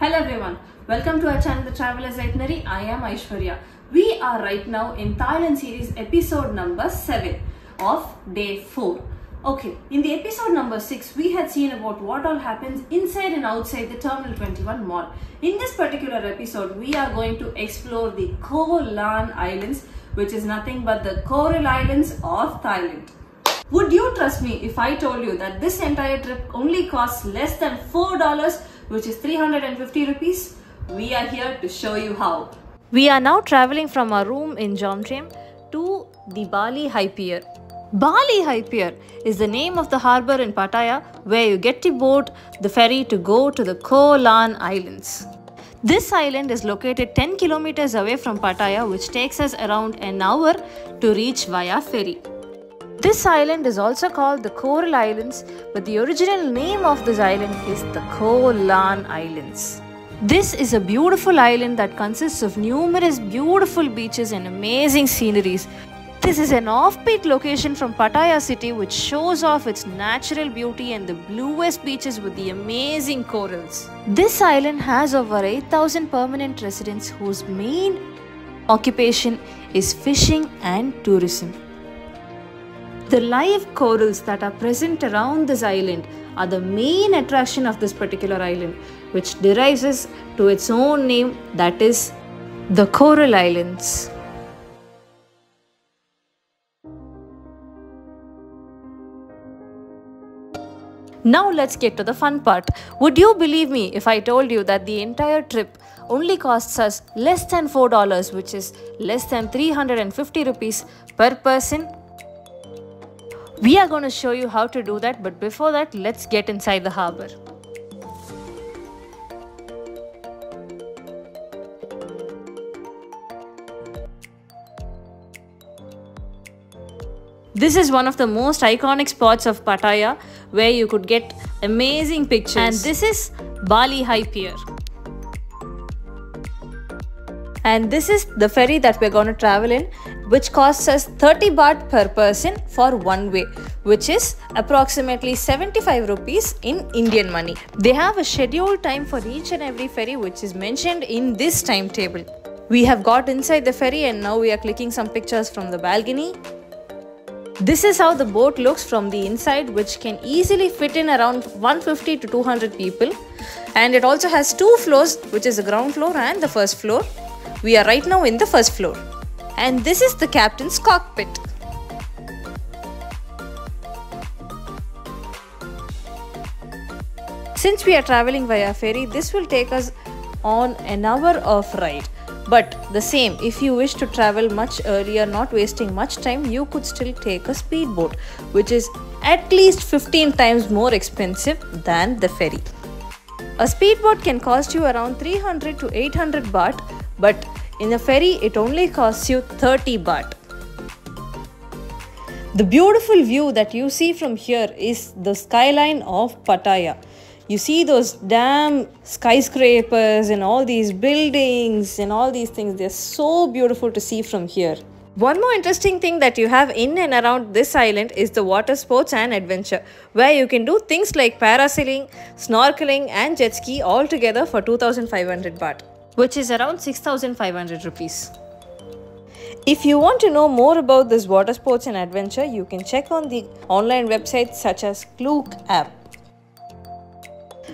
Hello everyone, welcome to our channel The Traveler's Itinerary. I am Aishwarya. We are right now in Thailand series episode number 7 of day 4. Okay, in the episode number 6, we had seen about what all happens inside and outside the Terminal 21 mall. In this particular episode, we are going to explore the Koh Lan Islands, which is nothing but the Coral Islands of Thailand. Would you trust me if I told you that this entire trip only costs less than $4, which is 350 rupees? We are here to show you how. We are now traveling from our room in Jomtrim to the Bali High Pier. Bali High Pier is the name of the harbour in Pattaya where you get to board the ferry to go to the Koh Lan Islands. This island is located 10 kilometers away from Pattaya, which takes us around an hour to reach via ferry. This island is also called the Coral Islands, but the original name of this island is the Koh Lan Islands. This is a beautiful island that consists of numerous beautiful beaches and amazing sceneries. This is an offbeat location from Pattaya city which shows off its natural beauty and the bluest beaches with the amazing corals. This island has over 8,000 permanent residents whose main occupation is fishing and tourism. The live corals that are present around this island are the main attraction of this particular island, which derives to its own name, that is the Coral Islands. Now let's get to the fun part. Would you believe me if I told you that the entire trip only costs us less than $4, which is less than 350 rupees per person? We are going to show you how to do that, but before that, let's get inside the harbour. This is one of the most iconic spots of Pattaya where you could get amazing pictures. And this is Bali High Pier. And this is the ferry that we're going to travel in, which costs us 30 baht per person for one way, which is approximately 75 rupees in Indian money. They have a scheduled time for each and every ferry, which is mentioned in this timetable. We have got inside the ferry and now we are clicking some pictures from the balcony. This is how the boat looks from the inside, which can easily fit in around 150 to 200 people. And it also has two floors, which is the ground floor and the first floor. We are right now in the first floor. And this is the captain's cockpit. Since we are traveling via ferry, this will take us on an hour of ride. But the same, if you wish to travel much earlier, not wasting much time, you could still take a speedboat, which is at least 15 times more expensive than the ferry. A speedboat can cost you around 300 to 800 baht, but in a ferry it only costs you 30 baht. The beautiful view that you see from here is the skyline of Pattaya. You see those damn skyscrapers and all these buildings and all these things. They're so beautiful to see from here. One more interesting thing that you have in and around this island is the water sports and adventure, where you can do things like parasailing, snorkeling and jet ski all together for 2,500 baht, which is around 6,500 rupees. If you want to know more about this water sports and adventure, you can check on the online websites such as Klook app.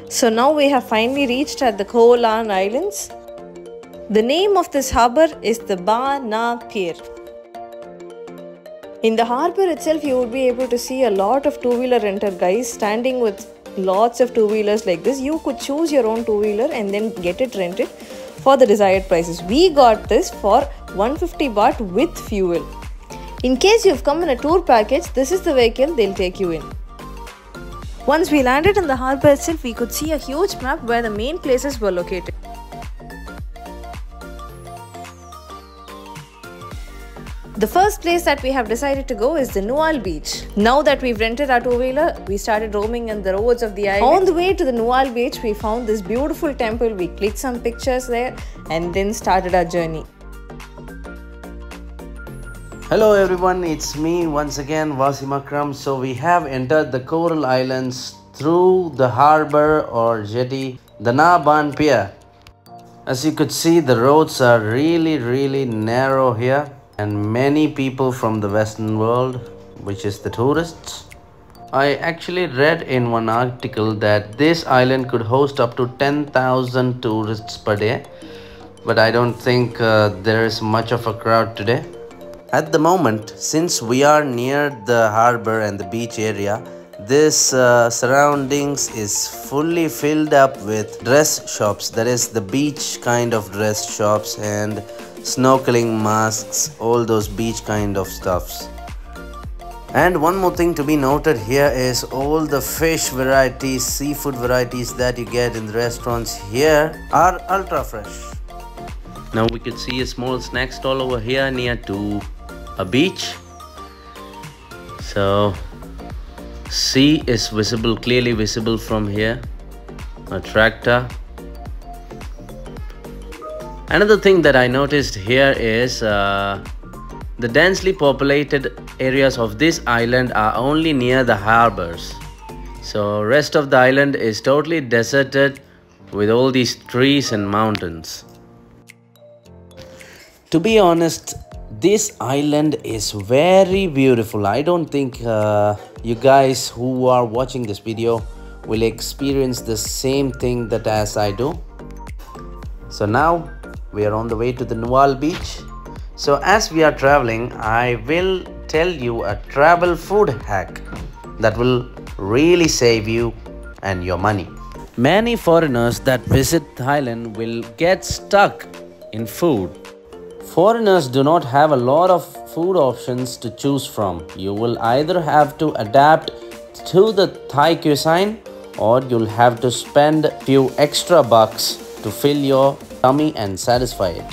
So now we have finally reached at the Koh Lan Islands. The name of this harbour is the Ba Na Pier. In the harbour itself, you would be able to see a lot of two-wheeler renter guys standing with lots of two-wheelers like this. You could choose your own two-wheeler and then get it rented for the desired prices. We got this for 150 baht with fuel. In case you've come in a tour package, this is the vehicle they'll take you in. Once we landed in the harbour itself, we could see a huge map where the main places were located. The first place that we have decided to go is the Nual beach. Now that we've rented our two-wheeler, we started roaming in the roads of the island. On the way to the Nual beach, we found this beautiful temple. We clicked some pictures there and then started our journey. Hello everyone, it's me once again, Wasim Akram. So we have entered the Coral Islands through the harbour or jetty, the Na Ban Pier. As you could see, the roads are really narrow here, and many people from the Western world, which is the tourists. I actually read in one article that this island could host up to 10,000 tourists per day, but I don't think there is much of a crowd today. At the moment, since we are near the harbor and the beach area, this surroundings is fully filled up with dress shops. That is the beach kind of dress shops and snorkeling masks, all those beach kind of stuffs. And one more thing to be noted here is all the fish varieties, seafood varieties that you get in the restaurants here are ultra fresh. Now we could see a small snack stall over here near to a beach. So sea is visible, clearly visible from here. A tractor. Another thing that I noticed here is the densely populated areas of this island are only near the harbors. So rest of the island is totally deserted with all these trees and mountains. To be honest, this island is very beautiful. I don't think you guys who are watching this video will experience the same thing that as I do. So now we are on the way to the Nual beach. So as we are traveling, I will tell you a travel food hack that will really save you and your money. Many foreigners that visit Thailand will get stuck in food. Foreigners do not have a lot of food options to choose from. You will either have to adapt to the Thai cuisine or you'll have to spend a few extra bucks to fill your tummy and satisfy it.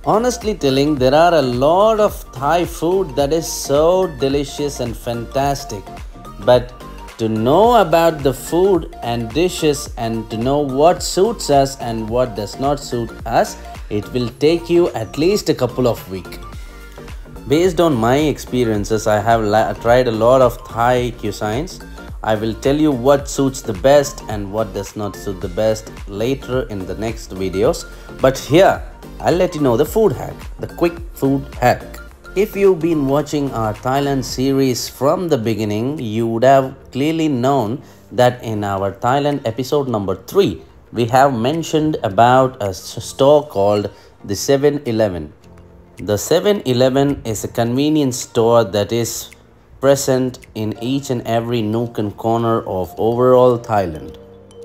Honestly telling, there are a lot of Thai food that is so delicious and fantastic. But to know about the food and dishes and to know what suits us and what does not suit us, it will take you at least a couple of weeks. Based on my experiences, I have tried a lot of Thai cuisines. I will tell you what suits the best and what does not suit the best later in the next videos. But here, I'll let you know the food hack, the quick food hack. If you've been watching our Thailand series from the beginning, you would have clearly known that in our Thailand episode number 3, we have mentioned about a store called the 7-Eleven. The 7-Eleven is a convenience store that is present in each and every nook and corner of overall Thailand.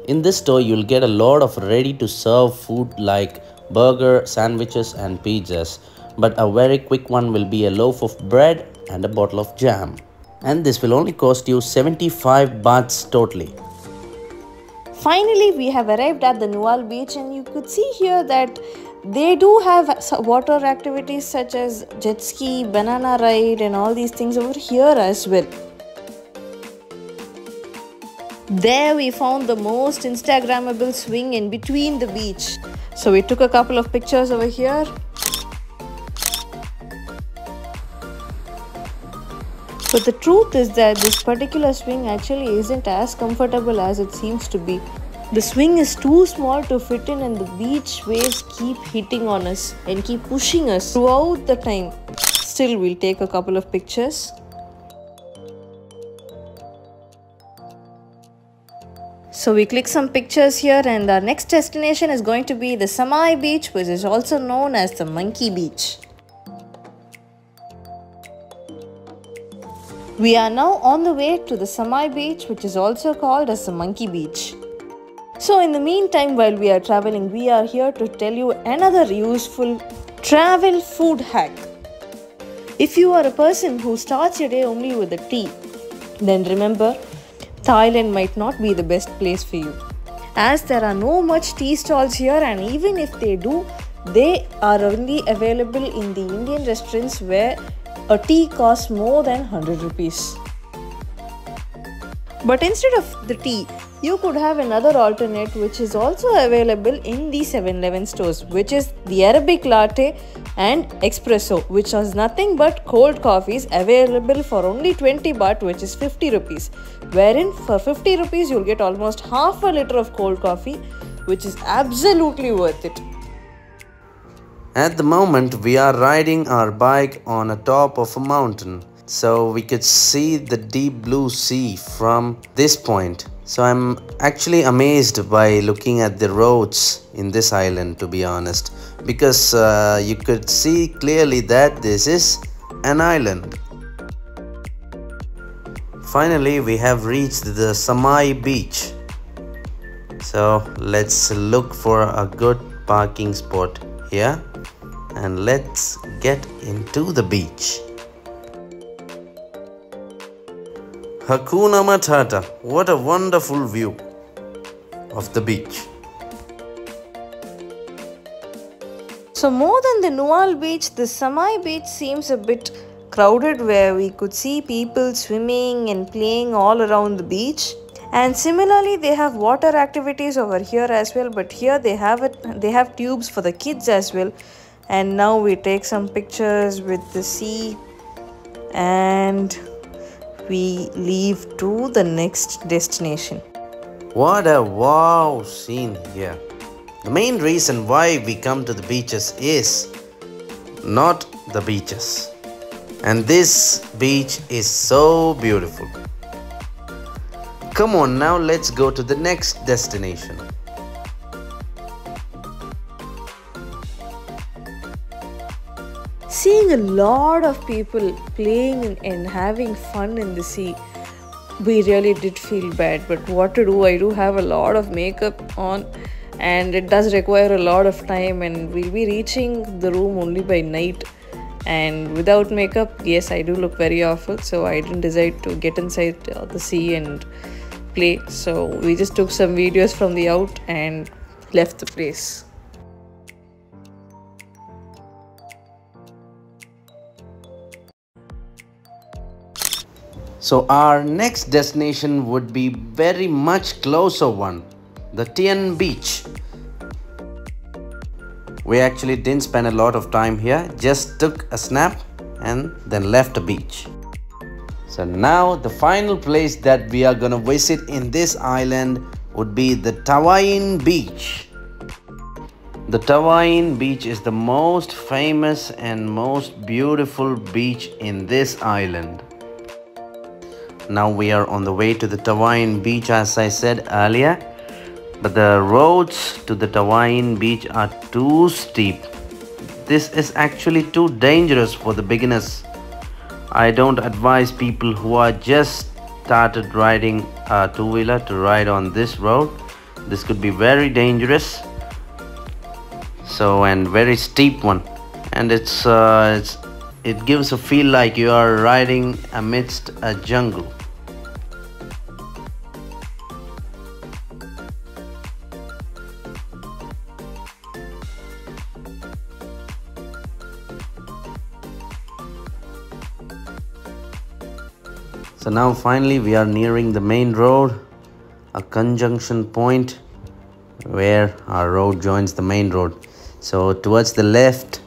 In this store, you'll get a lot of ready-to-serve food like burger, sandwiches and pizzas. But a very quick one will be a loaf of bread and a bottle of jam. And this will only cost you 75 bahts totally. Finally, we have arrived at the Nual beach, and you could see here that they do have water activities such as jet ski, banana ride and all these things over here as well. There we found the most Instagrammable swing in between the beach. So we took a couple of pictures over here. But the truth is that this particular swing actually isn't as comfortable as it seems to be. The swing is too small to fit in and the beach waves keep hitting on us and keep pushing us throughout the time. Still, we'll take a couple of pictures. So we click some pictures here, and our next destination is going to be the Samai beach, which is also known as the Monkey Beach. We are now on the way to the Samai beach, which is also called as the Monkey Beach. So in the meantime, while we are traveling, we are here to tell you another useful travel food hack. If you are a person who starts your day only with a tea, then remember, Thailand might not be the best place for you, as there are no much tea stalls here, and even if they do, they are only available in the Indian restaurants where a tea costs more than 100 rupees. But instead of the tea, you could have another alternate which is also available in the 7-Eleven stores, which is the Arabic latte and espresso, which is nothing but cold coffees available for only 20 baht, which is 50 rupees. Wherein for 50 rupees you'll get almost half a liter of cold coffee, which is absolutely worth it. At the moment, we are riding our bike on a top of a mountain, so we could see the deep blue sea from this point. So I'm actually amazed by looking at the roads in this island, to be honest, because you could see clearly that this is an island. Finally, we have reached the Samai beach. So let's look for a good parking spot here and let's get into the beach. Hakuna Matata, what a wonderful view of the beach. So more than the Nual beach, the Samai beach seems a bit crowded, where we could see people swimming and playing all around the beach. And similarly, they have water activities over here as well, but here they have tubes for the kids as well. And now we take some pictures with the sea and we leave to the next destination. What a wow scene here. The main reason why we come to the beaches is not the beaches. And this beach is so beautiful. Come on, now let's go to the next destination. Seeing a lot of people playing and having fun in the sea, we really did feel bad. But what to do? I do have a lot of makeup on and it does require a lot of time, and we'll be reaching the room only by night. And without makeup, yes, I do look very awful. So I didn't decide to get inside the sea and play. So we just took some videos from the out and left the place. So our next destination would be very much closer one, the Tien Beach. We actually didn't spend a lot of time here, just took a snap and then left the beach. So now the final place that we are gonna visit in this island would be the Tawain Beach. The Tawain Beach is the most famous and most beautiful beach in this island. Now we are on the way to the Tawain Beach, as I said earlier, but the roads to the Tawain Beach are too steep. This is actually too dangerous for the beginners. I don't advise people who are just started riding a two-wheeler to ride on this road. This could be very dangerous. And very steep one, and it gives a feel like you are riding amidst a jungle. So now finally we are nearing the main road, a conjunction point where our road joins the main road. So towards the left,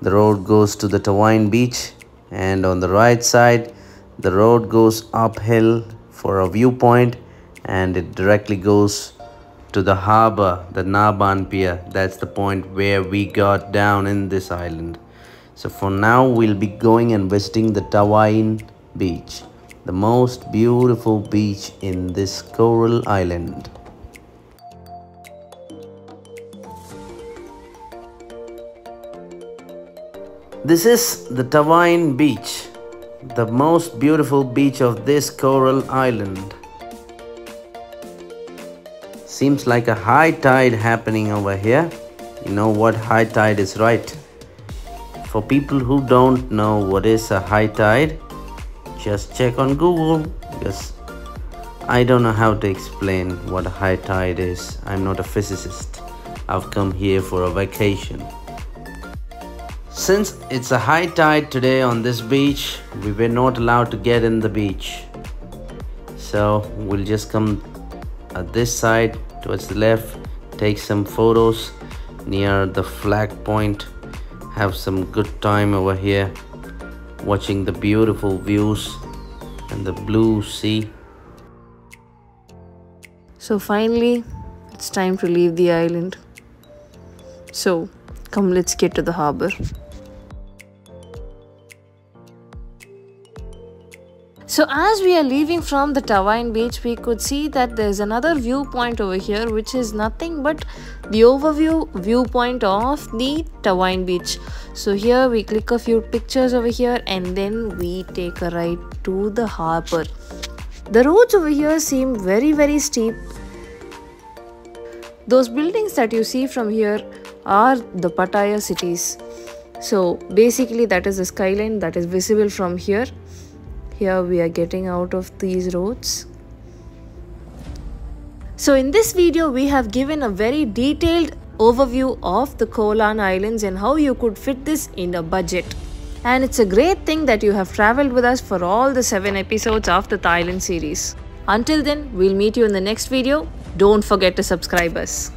the road goes to the Tawain Beach, and on the right side, the road goes uphill for a viewpoint, and it directly goes to the harbor, the Naban Pier. That's the point where we got down in this island. So for now, we'll be going and visiting the Tawain Beach, the most beautiful beach in this coral island. This is the Tawain Beach, the most beautiful beach of this coral island. Seems like a high tide happening over here. You know what high tide is, right? For people who don't know what is a high tide, just check on Google, because I don't know how to explain what a high tide is. I'm not a physicist. I've come here for a vacation. Since it's a high tide today on this beach, we were not allowed to get in the beach. So we'll just come at this side towards the left, take some photos near the flag point, have some good time over here, watching the beautiful views and the blue sea. So finally, it's time to leave the island. So Come, let's get to the harbor. So as we are leaving from the Tawine beach, we could see that there's another viewpoint over here, which is nothing but the overview viewpoint of the Tawine beach. So here we click a few pictures over here and then we take a ride to the harbor. The roads over here seem very steep. Those buildings that you see from here are the Pattaya cities. So basically that is the skyline that is visible from here. Here we are getting out of these roads. So in this video we have given a very detailed overview of the Kolan Islands and how you could fit this in a budget. And it's a great thing that you have traveled with us for all the 7 episodes of the Thailand series. Until then, we'll meet you in the next video. Don't forget to subscribe us.